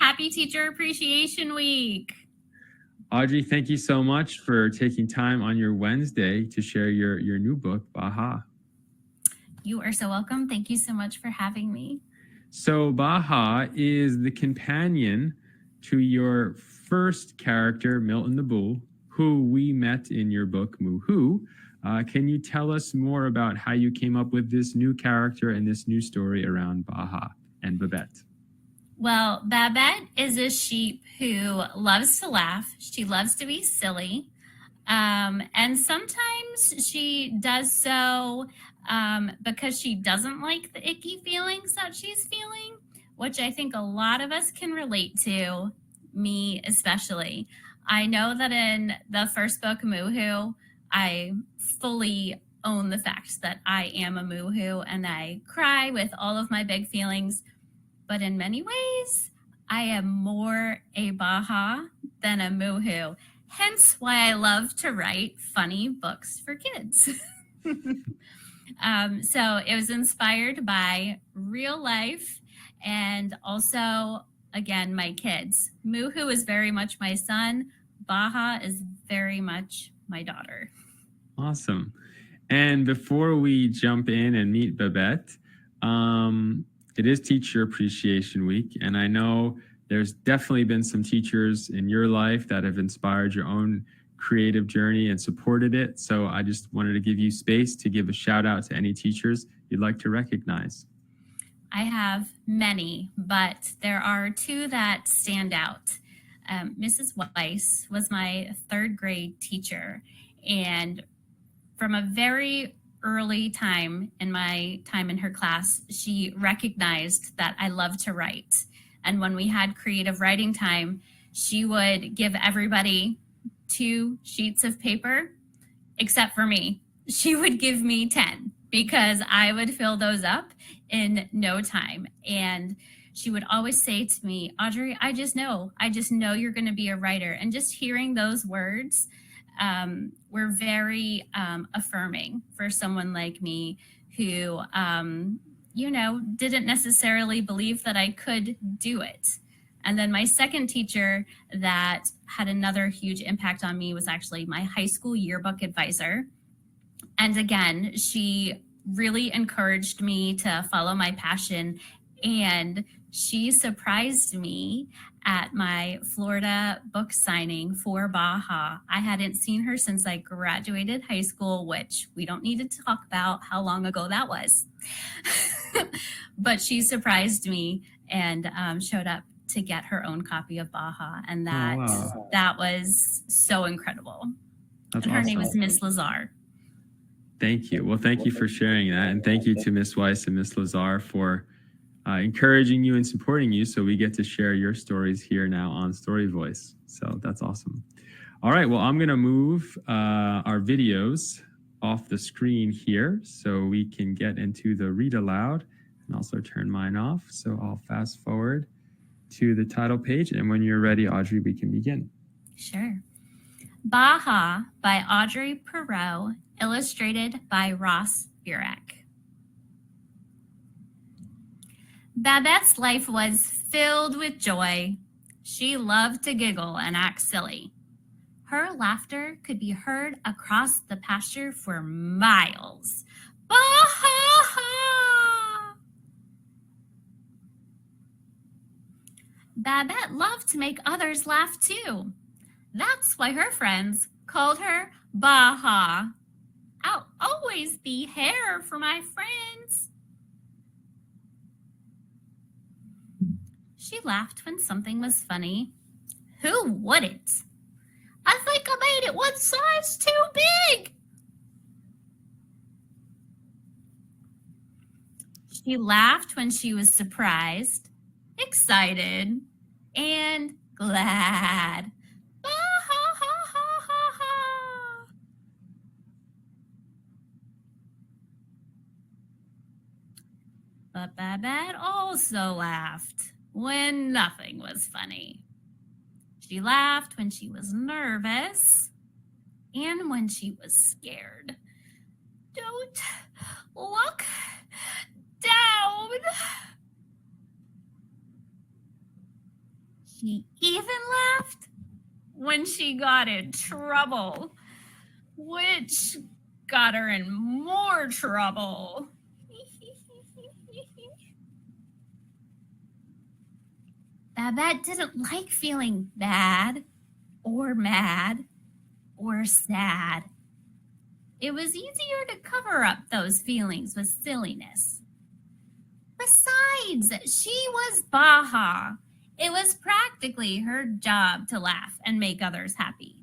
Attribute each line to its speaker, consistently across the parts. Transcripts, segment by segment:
Speaker 1: Happy Teacher Appreciation Week.
Speaker 2: Audrey, thank you so much for taking time on your Wednesday to share your new book, BaHaHa.
Speaker 1: You are so welcome. Thank you so much for having me.
Speaker 2: So BaHaHa is the companion to your first character, Milton the Bull, who we met in your book, Moo-Hoo. Can you tell us more about how you came up with this new character and this new story around BaHaHa and Babette?
Speaker 1: Well, Babette is a sheep who loves to laugh. She loves to be silly. And sometimes she does so because she doesn't like the icky feelings that she's feeling, which I think a lot of us can relate to, me especially. I know that in the first book, Moo-Hoo, I fully own the fact that I am a Moo-Hoo and I cry with all of my big feelings. But in many ways, I am more a BaHaHa than a Moo-Hoo. Hence why I love to write funny books for kids. So it was inspired by real life and also, again, my kids. Moo-Hoo is very much my son. BaHaHa is very much my daughter.
Speaker 2: Awesome. And before we jump in and meet Babette, it is Teacher Appreciation Week, and I know there's definitely been some teachers in your life that have inspired your own creative journey and supported it. So I just wanted to give you space to give a shout out to any teachers you'd like to recognize.
Speaker 1: I have many, but there are two that stand out. Mrs. Weiss was my third grade teacher, and from a very early time in my time in her class, she recognized that I love to write. And when we had creative writing time, she would give everybody 2 sheets of paper, except for me. She would give me 10 because I would fill those up in no time. And she would always say to me, Audrey, I just know you're going to be a writer. And just hearing those words were very affirming for someone like me who, didn't necessarily believe that I could do it. And then my second teacher that had another huge impact on me was actually my high school yearbook advisor. And again, she really encouraged me to follow my passion, and she surprised me at my Florida book signing for BaHaHa. I hadn't seen her since I graduated high school, which we don't need to talk about how long ago that was. But she surprised me and showed up to get her own copy of BaHaHa, and that was so incredible.
Speaker 2: That's
Speaker 1: and her
Speaker 2: awesome.
Speaker 1: name is Miss Lazar.
Speaker 2: Thank you. Well, thank you for sharing that, and thank you to Miss Weiss and Miss Lazar for encouraging you and supporting you, so we get to share your stories here now on Story Voice. So that's awesome. All right, well, I'm going to move our videos off the screen here so we can get into the read aloud, and also turn mine off. So I'll fast forward to the title page, and when you're ready, Audrey, we can begin.
Speaker 1: Sure. BaHaHa by Audrey Perot, illustrated by Ross Burek. Babette's life was filled with joy. She loved to giggle and act silly. Her laughter could be heard across the pasture for miles. BaHaHa! Babette loved to make others laugh too. That's why her friends called her BaHaHa. I'll always be here for my friends. She laughed when something was funny. Who wouldn't? I think I made it one size too big. She laughed when she was surprised, excited, and glad. BaHaHa! But Babette also laughed when nothing was funny. She laughed when she was nervous and when she was scared. Don't look down. She even laughed when she got in trouble, which got her in more trouble. Babette didn't like feeling bad or mad or sad. It was easier to cover up those feelings with silliness. Besides, she was BaHaHa. It was practically her job to laugh and make others happy.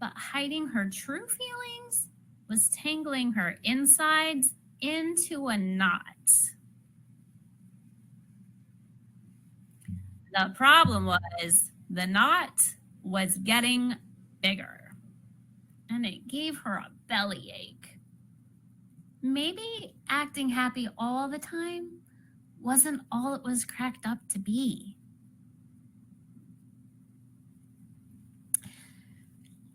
Speaker 1: But hiding her true feelings was tangling her insides into a knot. The problem was the knot was getting bigger, and it gave her a bellyache. Maybe acting happy all the time wasn't all it was cracked up to be.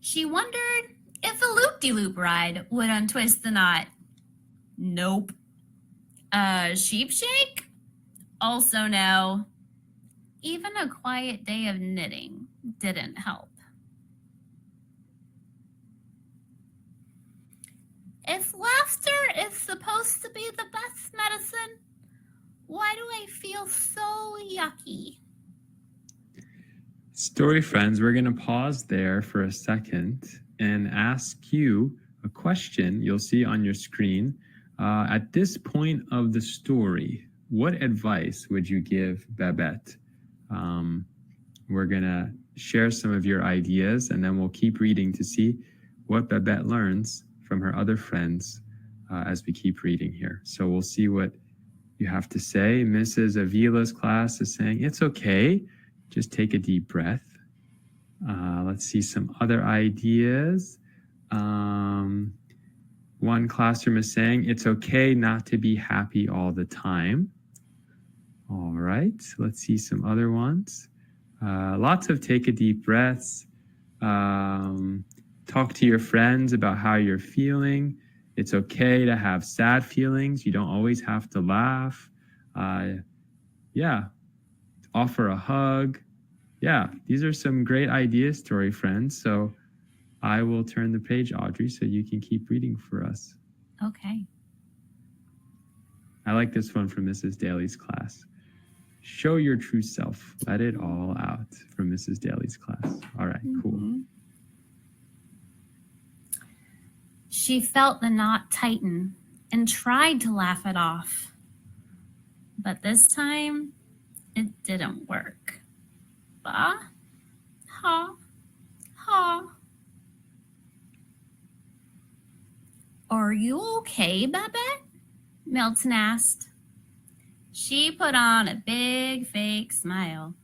Speaker 1: She wondered if a loop-de-loop ride would untwist the knot. Nope. A sheep shake? Also no. Even a quiet day of knitting didn't help. If laughter is supposed to be the best medicine, why do I feel so yucky?
Speaker 2: Story friends, we're going to pause there for a second and ask you a question you'll see on your screen. At this point of the story, what advice would you give Babette? We're going to share some of your ideas, and then we'll keep reading to see what Babette learns from her other friends as we keep reading here. So we'll see what you have to say. Mrs. Avila's class is saying, it's okay. Just take a deep breath. Let's see some other ideas. One classroom is saying, it's okay not to be happy all the time. All right, let's see some other ones. Lots of take a deep breaths. Talk to your friends about how you're feeling. It's okay to have sad feelings. You don't always have to laugh. Offer a hug. Yeah, these are some great ideas, story friends. So I will turn the page, Audrey, so you can keep reading for us.
Speaker 1: Okay.
Speaker 2: I like this one from Mrs. Daly's class. Show your true self. Let it all out, from Mrs. Daly's class. All right, cool.
Speaker 1: She felt the knot tighten and tried to laugh it off. But this time, it didn't work. BaHaHa. Are you okay, Babette? Milton asked. She put on a big fake smile.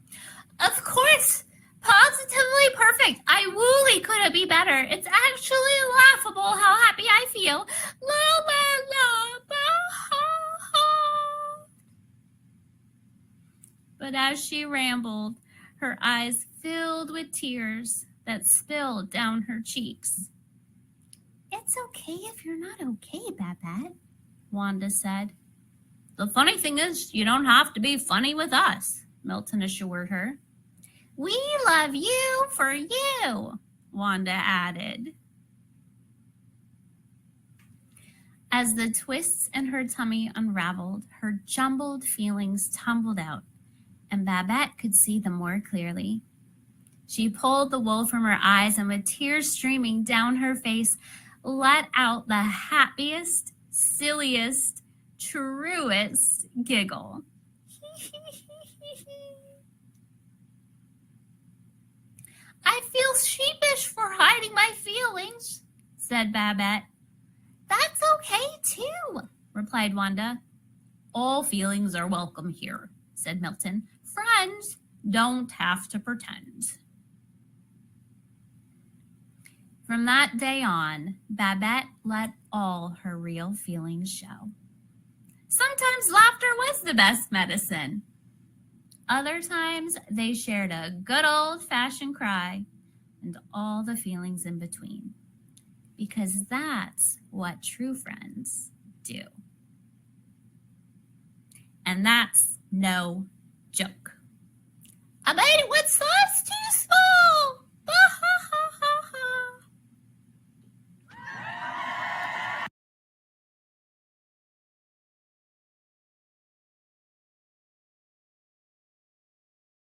Speaker 1: Of course, positively perfect. I really couldn't be better. It's actually laughable how happy I feel. La la la, BaHaHa. But as she rambled, her eyes filled with tears that spilled down her cheeks. It's okay if you're not okay, Babette, Wanda said. The funny thing is, you don't have to be funny with us, Milton assured her. We love you for you, Wanda added. As the twists in her tummy unraveled, her jumbled feelings tumbled out, and Babette could see them more clearly. She pulled the wool from her eyes and, with tears streaming down her face, let out the happiest, silliest, truest giggle. I feel sheepish for hiding my feelings, said Babette. That's okay, too, replied Wanda. All feelings are welcome here, said Milton. Friends don't have to pretend. From that day on, Babette let all her real feelings show. Sometimes laughter was the best medicine. Other times, they shared a good old-fashioned cry and all the feelings in between, because that's what true friends do. And that's no joke. I made it with sauce too.